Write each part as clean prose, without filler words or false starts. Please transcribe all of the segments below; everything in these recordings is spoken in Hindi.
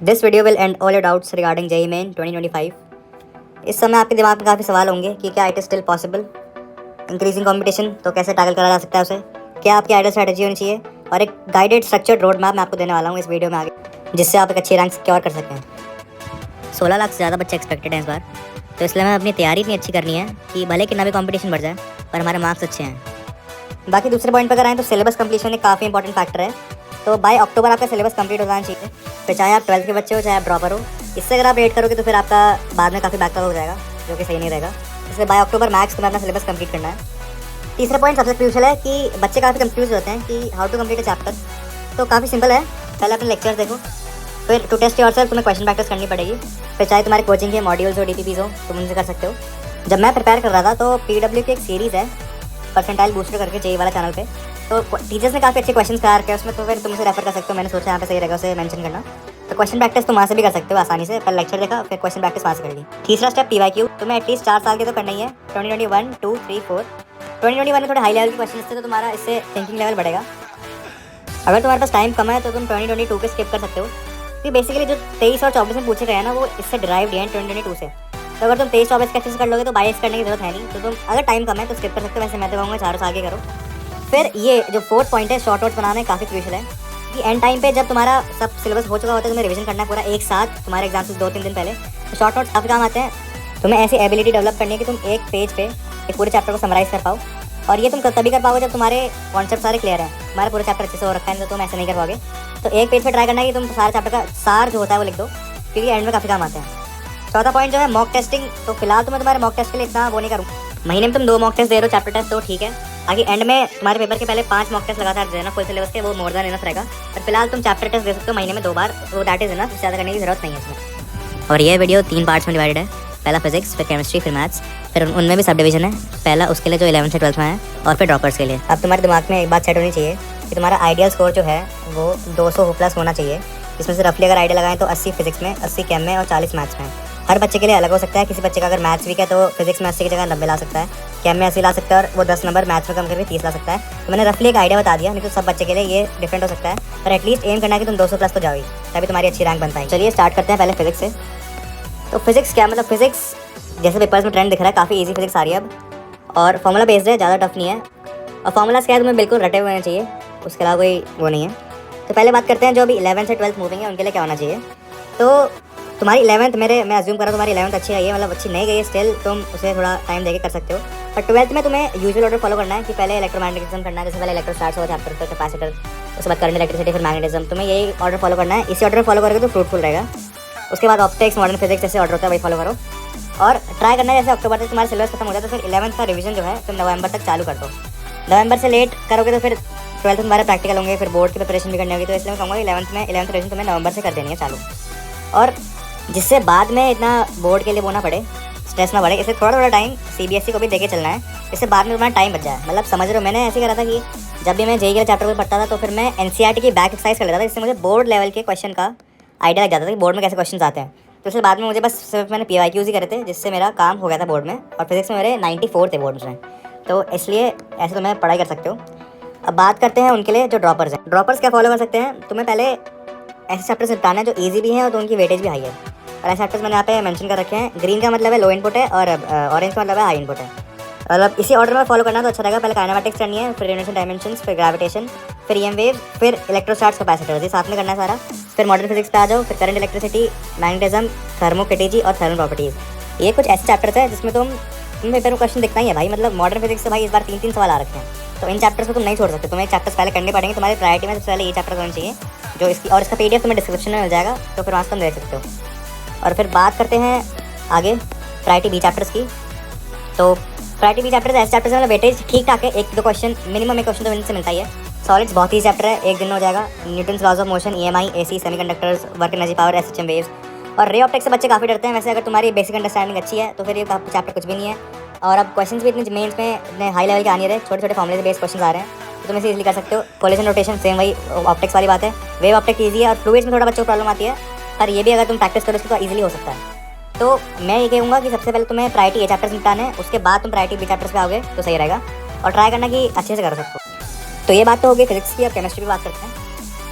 This video will and all your doubts regarding JEE main 2025। इस समय आपके दिमाग में काफ़ी सवाल होंगे कि क्या it is still possible, increasing competition, तो कैसे टैकल करा जा सकता है उसे, क्या आपकी आइडियल स्ट्रेटजी होनी चाहिए, और एक गाइडेड स्ट्रक्चर्ड रोड मैप मैं आपको देने वाला हूँ इस वीडियो में आगे, जिससे आप एक अच्छी रैंक सिक्योर कर सकें। 16 लाख से ज़्यादा बच्चे एक्सपेक्टेड हैं इस बार, तो इसलिए हमें अपनी तैयारी इतनी अच्छी करनी है कि भले कितना भी कंपटीशन बढ़ जाए पर हमारे मार्क्स अच्छे हैं। बाकी दूसरे पॉइंट पर अगर आएँ तो सिलेबस कंप्लीशन एक काफ़ी इंपॉर्टेंट फैक्टर है। तो बाय अक्टूबर आपका सिलेबस कंप्लीट हो जाना चाहिए, फिर चाहे आप 12th के बच्चे हो चाहे आप ड्रॉपर हो। इससे अगर आप वेट करोगे तो फिर आपका बाद में काफ़ी बैकलॉग हो जाएगा, जो कि सही नहीं रहेगा। इसलिए बाय अक्टूबर मैक्स तुम्हें अपना सिलेबस कंप्लीट करना है। तीसरा पॉइंट सबसे क्रूशियल है कि बच्चे काफ़ी कंफ्यूज होते हैं कि how to complete a chapter. तो काफ़ी सिंपल है, पहले अपने लेक्चर्स देखो, फिर टू टेस्ट योरसेल्फ तुम्हें क्वेश्चन प्रैक्टिस करनी पड़ेगी। फिर चाहे तुम्हारे कोचिंग के मॉड्यूल्स हो, डीपीपीज हो, तुम उनसे कर सकते हो। जब मैं प्रिपेयर कर रहा था तो पीडब्ल्यू की एक सीरीज़ है परसेंटाइल बूस्टर करके जेईई वाला चैनल पे, तो टीचर्स ने काफ़ी अच्छे क्वेश्चन तैयार किए उसमें, तो फिर तुम उसे रेफर कर सकते हो। मैंने सोचा यहाँ पे सही रहेगा उसे मेंशन करना। तो क्वेश्चन प्रैक्टिस तुम वहाँ से भी कर सकते हो आसानी से। पहले लेक्चर देखा, फिर क्वेश्चन प्रैक्टिस वहाँ से कर ली। तीसरा स्टेप पीवाईक्यू, तुम्हें एटलीस्ट 4 साल के तो करना ही है। 2021, 2, 3, 4। 2021 में थोड़े हाई लेवल के क्वेश्चन थे, तो तुम्हारा इससे थिंकिंग लेवल बढ़ेगा। अगर तुम्हारे पास टाइम कम है तो तुम 2022 के स्किप कर सकते हो, क्योंकि बेसिकली जो 23 और 24 में पूछे गए हैं ना, वो इससे डिराइव्ड है 2022 से। तो अगर तुम 23-24 के अच्छे से कर लोगे तो 22 करने की जरूरत है नहीं। तो तुम अगर टाइम कम है तो स्किप कर सकते हो। वैसे मैं तो कहूँगा 4 साल के करो। फिर ये जो फोर्थ पॉइंट है, शॉर्ट नोट्स बनाना काफ़ी क्रूशियल है कि एंड टाइम पे जब तुम्हारा सब सिलेबस हो चुका होता है, तुम्हें रिवीजन करना है पूरा एक साथ तुम्हारे एग्जाम से 2-3 दिन पहले। तो शॉर्ट नोट्स काफ़ी काम आते हैं। तुम्हें ऐसी एबिलिटी डेवलप करनी है कि तुम एक पेज पे एक पूरे चैप्टर को समराइज कर पाओ, और ये तुम तभी कर पाओगे जब तुम्हारे कॉन्सेप्ट सारे क्लियर हैं, तुम्हारा पूरा चैप्टर अच्छे से हो रखा है। तो तुम ऐसे नहीं कर पाओगे। तो एक पेज पे ट्राई करना है कि तुम सारे चैप्टर का सार जो होता है वो लिख दो, क्योंकि एंड में काफ़ी काम आते हैं। चौथा पॉइंट जो है मॉक टेस्टिंग। तो फिलहाल तो मैं तुम्हारे मॉक टेस्ट के लिए इतना वो नहीं करूँ, महीने में तुम 2 मॉक टेस्ट दे रहे हो चैप्टर टेस्ट, तो ठीक है। आगे एंड में तुम्हारे पेपर के पहले 5 मॉक टेस्ट लगातार देना फुल सिलेबस के, वो मोर देन इनफ रहेगा। पर फिलहाल तुम चैप्टर टेस्ट दे सकते हो महीने में 2 बार, वो दैट इज इनफ, इससे ज़्यादा करने की जरूरत नहीं है इसमें। और ये वीडियो 3 पार्ट्स में डिवाइडेड है, पहला फिजिक्स, फिर केमिस्ट्री, फिर मैथ्स, फिर उनमें भी सब डिवीजन है। पहला उसके लिए जो 11th से 12th में है, और फिर ड्रॉपर्स के लिए। अब तुम्हारे दिमाग में एक बात सेट होनी चाहिए कि तुम्हारा आइडियल स्कोर जो है वो 200 प्लस होना चाहिए, जिसमें से रफली अगर आइडिया लगाएं तो 80 फिजिक्स में, 80 केम में और 40 मैथ्स में। हर बच्चे के लिए अलग हो सकता है। किसी बच्चे का अगर मैथ्स वीक है तो फिजिक्स में 80 की जगह 90 ला सकता है, केम में 80 ला सकता है, और वो 10 नंबर मैथ्स में कम करके 30 ला सकता है। तो मैंने रफली एक आइडिया बता दिया, नहीं तो सब बच्चे के लिए ये डिफरेंट हो सकता है। पर एटलीस्ट एम करना है कि तुम 200 प्लस तो जाओ ही, तभी तुम्हारी अच्छी रैंक बन पाएगी। चलिए स्टार्ट करते हैं पहले फिजिक्स से। तो फिजिक्स क्या मतलब, फिजिक्स जैसे पेपर्स में ट्रेंड दिख रहा है, काफ़ी ईजी फिजिक्स आ रही है अब, और फॉर्मूला बेस्ड है, ज़्यादा टफ नहीं है। और फॉर्मूलाज क्या है, तुम्हें बिल्कुल रटे हुए होने चाहिए, उसके अलावा कोई वो नहीं है। तो पहले बात करते हैं जो अभी 11th से 12th मूविंग है उनके लिए क्या होना चाहिए। तो तुम्हारी 11th मैं अज्यूम कर रहा हूँ तुम्हारी 11th अच्छी आई है, मतलब अच्छी नहीं गई है स्टिल, तुम उसे थोड़ा टाइम देके कर सकते हो। पर 12th में तुम्हें यूजुअल ऑर्डर फॉलो करना है कि पहले इलेक्ट्रोमैग्नेटिज्म करना है, जैसे पहले इलेक्ट्रोस्टैट्स हो चैप्टर, फिर कैपेसिटर, उसके बाद करंट, इलेक्ट्रिसिटी, फिर मैग्नेटिज्म। तुम्हें यही ऑर्डर फॉलो करना है। इसी ऑर्डर फॉलो करोगे तो फ्रूटफुल रहेगा। उसके बाद ऑप्टिक्स, मॉडर्न फिजिक्स जैसे ऑर्डर होता है वही फॉलो करो, और ट्राई करना है जैसे अक्टूबर तक तुम्हारा सिलेबस खत्म हो जाए तो फिर 11th का रिवीजन जो है तुम नवंबर तक चालू कर दो। नवंबर से लेट करोगे तो फिर 12th में तुम्हारे प्रैक्टिकल होंगे, फिर बोर्ड की प्रिपरेशन भी करनी होगी। तो इसलिए मैं कहूँगा 11th रिवीजन तुम्हें नवंबर से कर देनी है चालू, और जिससे बाद में इतना बोर्ड के लिए वो ना पड़े, स्ट्रेस ना बढ़े। इससे थोड़ा टाइम सीबीएसई को भी देके चलना है, इससे बाद में तुम्हारा टाइम बच जाए। मतलब समझ रहे हो, मैंने ऐसे करा था कि जब भी मैं जेईई के चैप्टर को पढ़ता था तो फिर मैं एनसीईआरटी की बैक एक्सरसाइज कर लेता था, जिससे मुझे बोर्ड लेवल के क्वेश्चन का आइडिया लग जाता था कि बोर्ड में कैसे क्वेश्चन आते हैं। तो उसके बाद में मुझे बस सिर्फ मैंने पीवाईक्यूज ही करे थे, जिससे मेरा काम हो गया था बोर्ड में। और फिजिक्स में मेरे 94 थे बोर्ड में, तो इसलिए ऐसे तुम्हें पढ़ाई कर सकते हो। अब बात करते हैं उनके लिए जो ड्रॉपर्स हैं। ड्रॉपर्स क्या फॉलो कर सकते हैं, तुम्हें पहले ऐसे चैप्टर्स निपटाना है जो ईजी भी हैं और तो उनकी वेटेज भी हाई है। और ऐसे चैप्टर्स मैंने यहाँ पे मेंशन कर रखे हैं। ग्रीन का मतलब है लो इनपुट है, और ऑरेंज का मतलब है हाई इनपुट है। मतलब इसी ऑर्डर में फॉलो करना तो अच्छा रहेगा। पहले काइनेमेटिक्स करनी है, फिर रेडिएशन डायमेंशंस, फिर ग्रेविटेशन, फिर ईएम वेव, फिर इलेक्ट्रोस्टैट्स, कैपेसिटर्स, ये साथ में करना है सारा। फिर मॉडर्न फिजिक्स पे आ जाओ, फिर करंट, इलेक्ट्रिसिटी, मैग्नेटिज्म, थर्मोकेटीजी और थर्मल प्रॉपर्टीज। ये कुछ ऐसे चैप्टर्स हैं जिसमें तुम पेपर में क्वेश्चन दिखता ही है भाई। मतलब मॉडर्न फिजिक्स से भाई इस बार 3-3 सवाल आ रखे हैं, तो इन चैप्टर्स को तुम नहीं छोड़ सकते। तुम्हें चैप्टर्स पहले करने पड़ेंगे। तुम्हारी प्रायोरिटी में सबसे पहले ये चैप्टर होना चाहिए जो इसकी, और इसका पीडीएफ तुम्हें डिस्क्रिप्शन में मिल जाएगा, तो फिर वहाँ से तुम देख सकते हो। और फिर बात करते हैं आगे प्रायोरिटी बी चैप्टर्स की। तो प्रायोरिटी बी चैप्टर्स ऐसे चैप्टर्स में वेटेज ठीक ठाक है, 1-2 क्वेश्चन मिनिमम, एक क्वेश्चन तो इनसे मिलता ही है। सॉलिड्स बहुत ही चैप्टर है, एक दिन में हो जाएगा। Newton's laws of motion, EMI, AC, semiconductors, work energy power, SHM waves. और रे ऑप्टिक्स से बच्चे काफ़ी डरते हैं। वैसे अगर तुम्हारी बेसिक अंडरस्टैंडिंग अच्छी है तो फिर ये चैप्टर कुछ भी नहीं है। और अब क्वेश्चंस भी इतने मेंस में इतने हाई लेवल के आ नहीं रहे, छोटे फॉर्मुले से बेस्ड क्वेश्चन आ रहे हैं, तो तुम इसे इजीली कर सकते हो। कोलिजन रोटेशन सेम वही ऑप्टिक्स वाली बात है। वेव ऑप्टिक्स ईजी है, और फ्लूइड्स में थोड़ा बच्चों को प्रॉब्लम आती है, पर ये भी अगर तुम प्रैक्टिस करो इसकी तो ईजिली हो सकता है। तो मैं ये कहूँगा कि सबसे पहले तुम्हें प्रायोरिटी ए चैप्टर्स निपटाने हैं, उसके बाद तुम प्रायोरिटी बी चैप्टर्स पे आओगे तो सही रहेगा, और ट्राई करना कि अच्छे से कर सकते हो। तो ये बात तो होगी फिजिक्स की। अब केमिस्ट्री की बात करते हैं।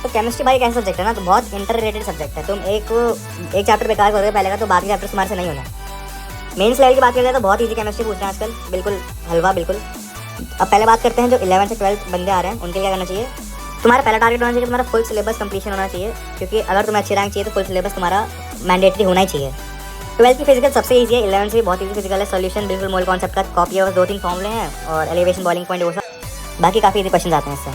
तो केमिस्ट्री भाई एक ऐसा सब्जेक्ट है ना, तो बहुत इंटर रिलेटेड सब्जेक्ट है। तुम एक चैप्टर बेकार करोगे पहले का, तो बाकी चैप्टर तुम्हारे से नहीं होना। मेंस लेवल की बात करें तो बहुत ईजी केमिस्ट्री पूछ रहे हैं आजकल, बिल्कुल हलवा बिल्कुल। अब पहले बात करते हैं जो 11 से 12 बंदे आ रहे हैं, उनके क्या करना चाहिए। तुम्हारा पहला टारगेट होना चाहिए तुम्हारा फुल सिलेबस कंप्लीशन होना चाहिए, क्योंकि अगर तुम्हें अच्छी रैंक चाहिए तो फुल सिलेबस तुम्हारा मैंडेटरी होना ही चाहिए। 12 की फिजिकल सबसे ईजी है, 11 से भी बहुत ईजी फिजिकल है। सॉल्यूशन बिल्कुल मोल कॉन्सेप्ट का कॉपी है, 2-3 फॉर्मूले हैं और एलिवेशन बॉइलिंग पॉइंट, वो सब बाकी काफ़ी ईजी क्वेश्चन आते हैं इससे।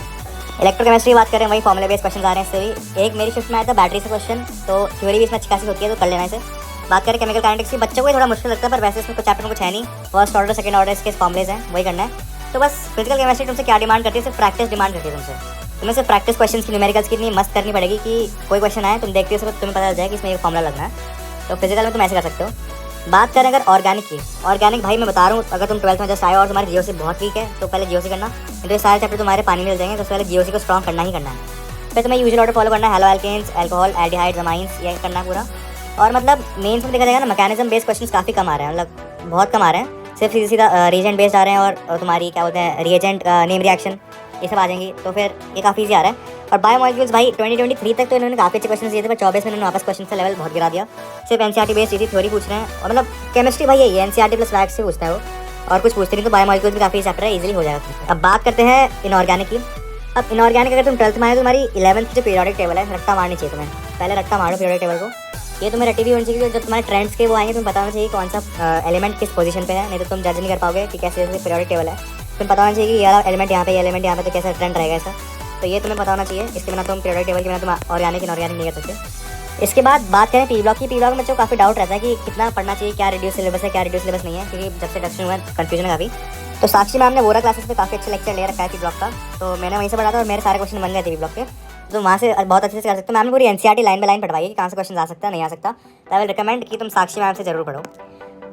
इलेक्ट्रोकेमिस्ट्री की बात करें, वही फॉर्मूले बेस्ड क्वेश्चन आ रहे हैं इससे भी। एक मेरी शिफ्ट में आया था बैटरी से क्वेश्चन, तो थ्योरी भी इसमें अच्छी खासी होती है, तो कर लेना इसे। बात करें केमिकल काइनेटिक्स की, बच्चों को थोड़ा मुश्किल लगता है, पर वैसे इसमें कुछ चैप्टर में कुछ है नहीं। फर्स्ट ऑर्डर सेकंड ऑर्डर इसके फॉर्मुलेज हैं, वही करना है। तो बस फिजिकल केमिस्ट्री तुमसे क्या डिमांड करती है, सिर्फ प्रैक्टिस डिमांड करती है तुमसे। तुम्हें सिर्फ प्रैक्टिस क्वेश्चन की न्यूमेरिकल्स की इतनी मस्त करनी पड़ेगी कि कोई क्वेश्चन आए तुम देखते हो सिर्फ तुम्हें पता चल जाए कि इसमें एक फॉर्मुला लगना है। तो फिजिकल में तुम ऐसे कर सकते हो। बात करें अगर ऑर्गेनिक की, ऑर्गेनिक भाई मैं बता रहा हूँ, अगर तुम 12th में जस्ट आए और तुम्हारी जीओसी बहुत वीक है तो पहले जीओसी करना, तो ये सारे चैप्टर तुम्हारे पानी मिल जाएंगे। तो पहले जीओसी को स्ट्रॉन्ग करना ही करना है। फिर तुम्हें यूजुअल ऑर्डर फॉलो करना है, haloalkanes, alcohol, aldehydes, amines, ये करना पूरा। और मतलब मेन्स में देखा जाएगा ना, मैकेनिज्म बेस्ड क्वेश्चंस काफ़ी कम आ रहे हैं, मतलब बहुत कम आ रहे हैं। सिर्फ सीधा सीधा रिएजेंट बेस्ड आ रहे हैं और तुम्हारी क्या बोलते हैं रिएजेंट नेम रिएक्शन, ये सब आ जाएंगी। तो फिर ये काफ़ी ईजी आ रहा है। और बायोमॉलिक्यूल्स भाई 2023 तक तो इन्होंने काफ़ी अच्छे क्वेश्चन दिए थे, पर 24 में इन्होंने वापस क्वेश्चन का लेवल बहुत गिरा दिया। सिर्फ एनसीईआरटी बेस्ड इसी थ्योरी पूछ रहे हैं, और मतलब केमिस्ट्री भाई यही है, एनसीईआरटी प्लस फैक्ट से पूछता है वो, और कुछ पूछते नहीं। तो बायोमॉलिक्यूल्स भी काफ़ी चैप्टर है, इजीली हो जाएगा। अब बात करते हैं इनऑर्गेनिक की। अब इनऑर्गेनिक अगर तुम 12th में आए तो तुम्हारी 11th की जो पीरियोडिक टेबल है, रट्टा मारनी चाहिए तुम्हें। पहले रट्टा मारो पीरियोडिक टेबल को, ये तुम्हें रटी भी होनी चाहिए। जब तुम्हारे ट्रेंड्स के वो आएंगे तुम्हें पता होना चाहिए कौन सा एलिमेंट किस पोजीशन पे है, नहीं तो तुम जज नहीं कर पाओगे कि कैसे पीरियोडिक टेबल है। तुम्हें पता होना चाहिए कि ये एलिमेंट यहाँ पे, ये एलिमेंट यहाँ पे, तो कैसा ट्रेंड रहेगा ऐसा, तो ये तुम्हें पता होना चाहिए। इसके बिना तुम पीरियोडिक टेबल के बिना तुम ऑर्गेनिक इनऑर्गेनिक नहीं कर सकते। इसके बाद बात करें पी ब्लॉक की, पी ब्लॉक में बच्चों को काफ़ी डाउट रहता है कि कितना पढ़ना चाहिए, क्या रिड्यूस सिलेबस है, क्या रिड्यूस सिलेबस नहीं है, क्योंकि जब से इंडक्शन हुआ है कन्फ्यूजन है काफ़ी। तो साक्षी मैम ने वोरा क्लासेस पे काफ़ी अच्छे लेक्चर ले रखा है पी ब्लॉक का, तो मैंने वहीं से पढ़ा था और मेरे सारे क्वेश्चन बन गए थे पी ब्लॉक के, तो वहाँ से बहुत अच्छे से कर सकते हो। मैम ने पूरी एनसीईआरटी लाइन बाय लाइन पढ़वाई है कि कहाँ से क्वेश्चन आ सकता है, नहीं आ सकता। तो आई विल रिकमेंड कि तुम साक्षी मैम से जरूर पढ़ो।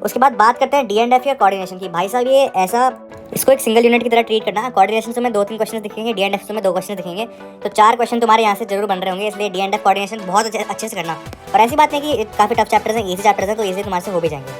उसके बाद बात करते हैं D&F या कोऑर्डिनेशन की। भाई साहब ये ऐसा, इसको एक सिंगल यूनिट की तरह ट्रीट करना है। कोऑर्डिनेशन से में 2-3 क्वेश्चन दिखेंगे, D&F से में 2 क्वेश्चन दिखेंगे, तो 4 क्वेश्चन तुम्हारे यहाँ से जरूर बन रहे होंगे। इसलिए D&F कोऑर्डिनेशन बहुत अच्छे से करना। और ऐसी बात नहीं कि काफ़ी टफ चैप्टर्स हैं, ईजी चैप्टर्स हैं, तो ईजी तुम्हारे से हो भी जाएंगे।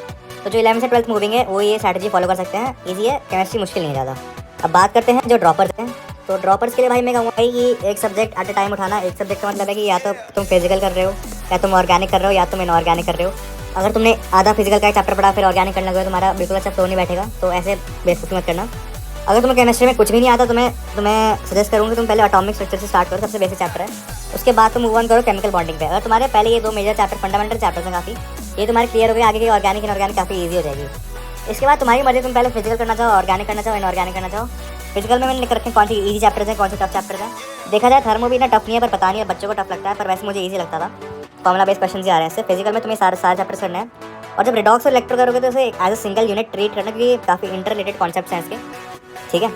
तो जो 11 से 12 मूविंग है वो ये स्ट्रैटेजी फॉलो कर सकते हैं, ईजी है, केमिस्ट्री मुश्किल नहीं है ज़्यादा। अब बात करते हैं जो ड्रॉपर्स हैं, तो ड्रॉपर्स के लिए भाई मैं कहूँगा कि एक सब्जेक्ट एट अ टाइम उठाना। एक सब्जेक्ट का मतलब है कि या तो तुम फिजिकल कर रहे हो, या तुम ऑर्गेनिक कर रहे हो, या तुम इनऑर्गेनिक कर रहे हो। अगर तुमने आधा फिजिकल का चैप्टर पढ़ा फिर ऑर्गेनिक करने लगे तुम्हारा बिल्कुल अच्छा फ्लो नहीं बैठेगा, तो ऐसे बेवकूफ़ी मत करना। अगर तुम्हें केमिस्ट्री में कुछ भी नहीं आता तो तुम्हें सजेस्ट करूँगा तुम पहले एटॉमिक स्ट्रक्चर से स्टार्ट करो, सबसे बेसिक चैप्टर है। उसके बाद तुम मूव ऑन करो केमिकल बॉन्डिंग पे। अगर तुम्हारे पहले ये 2 मेजर चैप्टर फंडामेंटल चैप्टर्स हैं काफ़ी, ये तुम्हारे क्लियर हो गए, आगे की ऑर्गेनिक इनऑर्गेनिक काफ़ी ईजी हो जाएगी। इसके बाद तुम्हारी मर्जी, तुम पहले फिजिकल करना चाहो, ऑर्गेनिक करना चाहो, इनऑर्गेनिक करना चाहो। फिजिकल में मैंने लिख रखे कौन सी ईजी चैप्टर्स हैं, कौन से टफ चैप्टर्स हैं। देखा जाए थर्मो भी ना टफ नहीं है, पर पता नहीं है बच्चों को टफ लगता है, पर वैसे मुझे ईजी लगता था। फॉर्मुला बेस्ड क्वेश्चन ही आ रहे हैं इससे। फिजिकल में तुम्हें सारे चैप्टर्स करने हैं, और जब रिडॉक्स और इलेक्ट्रो करोगे तो इसे as a single unit treat करना, क्योंकि काफ़ी इंटर रिलेटेड कॉन्सेप्ट्स हैं इसके, ठीक है।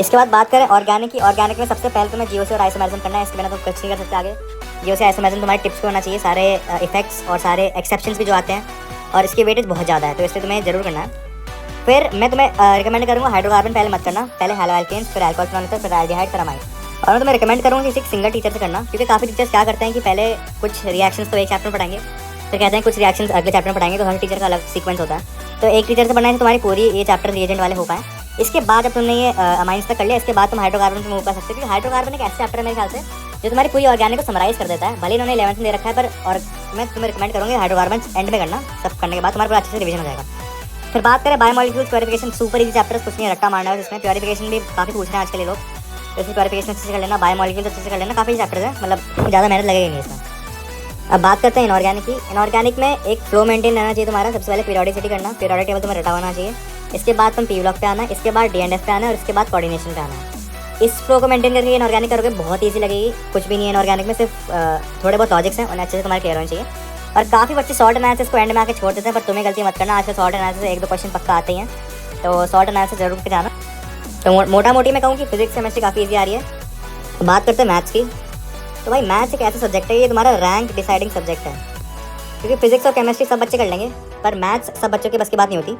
इसके बाद बात करें ऑर्गेनिक की। ऑर्गेनिक में सबसे पहले तुम्हें जीओसी और आइसोमेरिज्म करना है, इसके बिना तुम कुछ नहीं कर सकते आगे। जीओसी आइसोमेरिज्म तुम्हारे टिप्स पे होना चाहिए, सारे इफेक्ट्स और सारे एक्सेप्शंस भी जो आते हैं, और इसकी वेटेज बहुत ज़्यादा है, तो इसलिए तुम्हें जरूर करना है। फिर मैं तुम्हें रिकमेंड करूँगा हाइड्रोकार्बन पहले मत करना, पहले हेलो एल्केन्स, फिर अल्कोहल फिनोल, फिर एल्डिहाइड, फिर अमाइड। और मैं तुम्हें रिकमेंड करूँगा कि सिंगल टीचर से करना, क्योंकि काफ़ी टीचर्स क्या करते हैं कि पहले कुछ रिएक्शंस तो एक चैप्टर में पढ़ाएंगे, फिर कहते हैं कुछ रिएक्शंस अगले चैप्टर में पढ़ाएंगे, तो हर टीचर का अलग सीक्वेंस होता है। तो एक टीचर से पढ़ने से तुम्हारी पूरी ये चैप्टर रिएजेंट वाले हो पाए। इसके बाद जब तुमने ये अमाइंस तक कर लिया, इसके बाद तुम हाइड्रोकार्बन पे मूव कर सकते हो, क्योंकि हाइड्रोकार्बन एक ऐसा चैप्टर है मेरे ख्याल से जो तुम्हारी पूरी ऑर्गेनिक को समराइज कर देता है। भले इन्होंने 11th में दे रखा है, पर और मैं तुम्हें रिकमेंड करूँगी हाइड्रोकार्बन एंड में करना। सब करने के बाद तुम्हारा पूरा अच्छे से रिवीजन हो जाएगा। फिर बात करें biomolecules purification, super easy chapter, कुछ नहीं रट्टा मारना है इसमें। प्योरिफिकेशन भी काफ़ी पूछ रहे हैं आजकल ये लोग, तो इसमें प्योरिफिकेशन अच्छे से कर लेना, बायोमॉलिक्यूल्स अच्छे से कर लेना। काफ़ी चैप्टर्स है, मतलब ज़्यादा मेहनत लगेगी नहीं इसमें। अब बात करते हैं इनऑर्गेनिक की। इनऑर्गेनिक में एक फ्लो मेंटेन रहना चाहिए तुम्हारा। सबसे पहले पीरियोडिसिटी करना, पीरियोडिक टेबल तुम्हें रटा होना चाहिए। इसके बाद तुम पी ब्लॉक पे आना, इसके बाद D&F पे आना, और इसके बाद कोऑर्डिनेशन पे आना। इस फ्लो को मेंटेन करके इनऑर्गेनिक करोगे बहुत ईजी लगेगी। कुछ भी नहीं है इनऑर्गेनिक में, सिर्फ थोड़े बहुत लॉजिक्स हैं, उन्हें अच्छे से तुम्हारे क्लियर होने चाहिए। और काफ़ी बच्चे शॉर्ट एनालिसिस को एंड में आके छोड़ देते हैं, पर तुम्हें गलती मत करना। आजकल शॉर्ट एनालिसिस 1-2 क्वेश्चन पक्का आते ही हैं, तो शॉर्ट एनालिसिस जरूर के जाना। तो मोटा मोटी मैं कहूँ कि फिजिक्स केमिस्ट्री काफ़ी ईजी आ रही है। बात करते हैं मैथ्स की। तो भाई मैथ्स एक ऐसा सब्जेक्ट है, ये तुम्हारा रैंक डिसाइडिंग सब्जेक्ट है, क्योंकि फिजिक्स और केमिस्ट्री सब बच्चे कर लेंगे, पर मैथ्स सब बच्चों की बस की बात नहीं होती,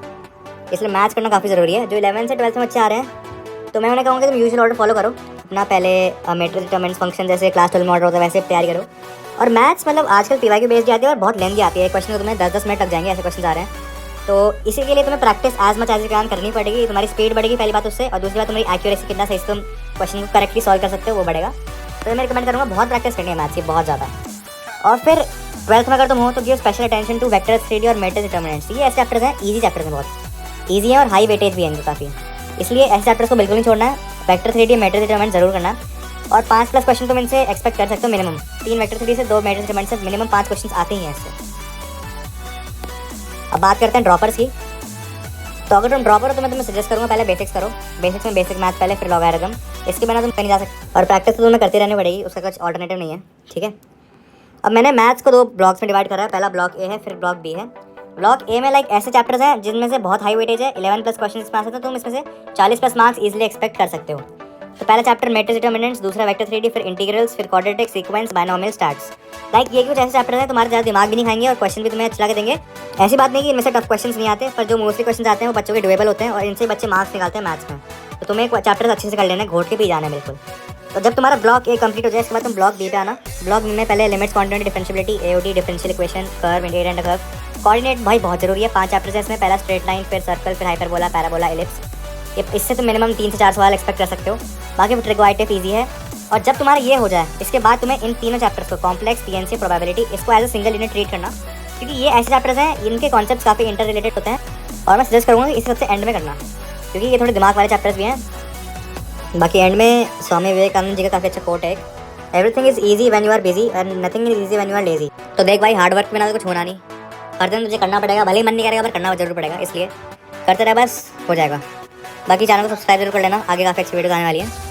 इसलिए मैथ्स करना काफ़ी ज़रूरी है। जो 11 से 12 में बच्चे आ रहे हैं, तो मैं उन्हें कहूँगा तुम यूजुअल ऑर्डर फॉलो करो अपना। पहले मैट्रिक्स डिटरमिनेंट्स फंक्शन जैसे क्लास 12 में ऑर्डर होता है वैसे तैयारी करो। और मैथ्स मतलब आजकल PYQ बेस्ड आती है और बहुत लेंदी आती है, एक क्वेश्चन को तुम्हें 10-10 मिनट लग जाएंगे, ऐसे क्वेश्चन आ रहे हैं। तो इसी के लिए तुम्हें practice as much as you can करनी पड़ेगी। तुम्हारी स्पीड बढ़ेगी पहली बात उससे, और दूसरी बात तुम्हारी एक्यूरेसी कितना सही तुम क्वेश्चन को करेक्टली सॉल्व कर सकते हो वो बढ़ेगा। तो मैं रिकमेंड करूँगा बहुत प्रैक्टिस करनी है मैथ्स की, बहुत ज़्यादा। और फिर 12th में अगर तुम हो तो give special attention to vector 3D और मैट्रिक्स डिटर्मिनेंट्स। ये ऐसे चैप्टर्स हैं, ईजी चैप्टर्स हैं, बहुत ईजी हैं और हाई वेटेज भी हैं इनके काफ़ी, इसलिए ऐसे चैप्टर्स को बिल्कुल नहीं छोड़ना है। वेक्टर 3D मैट्रिक्स डिटर्मिनेंट जरूर करना है और 5+ क्वेश्चन तुम इनसे एक्सपेक्ट कर सकते हो मिनिमम। 3 वेक्टर 3D से 2 मैट्रिक्स डिटर्मिनेंट से मिनिमम 5 क्वेश्चन आते ही हैं इससे। अब बात करते हैं ड्रॉपर्स की। तो अगर तुम ड्रॉपर हो तो मैं तुम्हें सजेस्ट करूँगा पहले बेसिक्स करो। बेसिक्स में बेसिक मैथ पहले, फिर लॉगरिथम। इसके बिना तुम कहीं नहीं जा सकते और प्रैक्टिस तो तुम्हें करती रहनी पड़ेगी, उसका कुछ ऑल्टरनेटिव नहीं है, ठीक है। अब मैंने मैथ्स को 2 ब्लॉक्स में डिवाइड करा है। पहला ब्लॉक ए है, फिर ब्लॉक बी है। ब्लॉक ए में लाइक ऐसे चैप्टर्स हैं जिनमें से बहुत हाई वेटेज है, 11+ क्वेश्चन इसमें आ सकते हैं, तुम इसमें से 40+ मार्क्स इजीली एक्सपेक्ट कर सकते हो। तो पहला चैप्टर मैट्रिक्स डिटर्मिनेंट्स, दूसरा वेक्टर 3D, फिर इंटीग्रल्स, फिर quadratic, sequence, binomial, stats. Like ये कुछ ऐसे चैप्टर्स हैं तुम्हारे ज़्यादा दिमाग भी नहीं खाएंगे और क्वेश्चन भी तुम्हें अच्छा लगा देंगे। ऐसी बात नहीं कि इनमें से टफ क्वेश्चन नहीं आते, पर जो मोस्टली क्वेश्चन आते हैं वो बच्चों के डुएबल होते हैं और इनसे बच्चे मार्क्स निकालते हैं मैथ्स में। तो तुम्हें चैप्टर्स अच्छे से कर लेना है, घोट के भी जाना है बिल्कुल। तो जब तुम्हारा ब्लॉक ए कंप्लीट हो जाए इसके बाद तुम ब्लॉक बी पे आना। ब्लॉक बी में पहले limits, continuity, differentiability, AOD, differential equation, curve, integral and curve, coordinate भाई बहुत जरूरी है। 5 चैप्टर्स है इसमें, पहला स्ट्रेट लाइन, फिर सर्कल, फिर हाइपरबोला, पैराबोला, एलिप्स। ये इससे तुम मिनिमम 3 से 4 सवाल एक्सपेक्ट कर सकते हो। बाकी ट्रिग्नोमेट्री ईजी है। और जब तुम्हारा ये हो जाए इसके बाद तुम्हें इन तीनों चैप्टर्स को, कॉम्प्लेक्स, पीएनसी, प्रोबेबिलिटी, इसको as a single unit treat करना, क्योंकि ये ऐसे चैप्टर्स हैं इनके कॉन्सेप्ट्स काफ़ी इंटर रिलेटेड होते हैं। और मैं सजेस्ट करूँगा कि इसे सबसे एंड में करना, क्योंकि ये थोड़े दिमाग वाले चैप्टर्स भी हैं। बाकी एंड में स्वामी विवेकानंद जी का काफ़ी अच्छा कोट है, everything is easy when you are busy and nothing is easy when you are lazy. तो देख भाई, हार्ड वर्क के बिना तो कुछ होना नहीं, हर दिन तुझे करना पड़ेगा, भले ही मन नहीं करेगा पर करना जरूर पड़ेगा, इसलिए करते रहे, बस हो जाएगा। बाकी चैनल को सब्सक्राइब जरूर कर लेना, आगे काफ़ी अच्छी वीडियो आने वाली है।